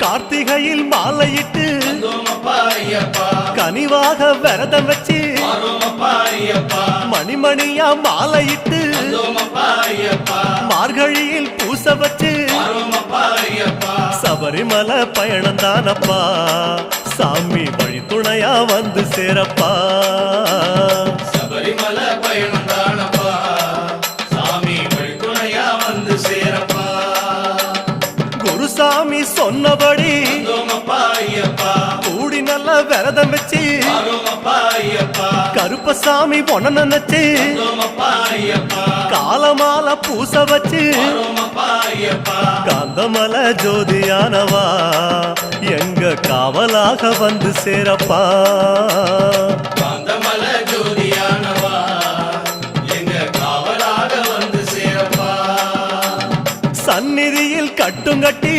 கார்த்திகையில் மாலையிட்டு கனிவாக விரதம் வச்சு மணிமணியா மாலையிட்டு மார்கழியில் பூச வச்சு சபரிமலை பயணம் தானப்பா சாமி வழி துணையா வந்து சேரப்பா சபரிமலை பயணம் தானப்பா சாமி வழி துணையா வந்து சேரப்பா குருசாமி சொன்னபடி கூடி நல்ல விரதம் வச்சு கருப்பசாமி பொண்ண நினைச்சு காலமால பூச வச்சு காந்தமல ஜோதியானவா எங்க காவலாக வந்து சேரப்பா காந்தமல ஜோதியானவா எங்க காவலாக வந்து சேரப்பா சந்நிதியில் கட்டுங்கட்டி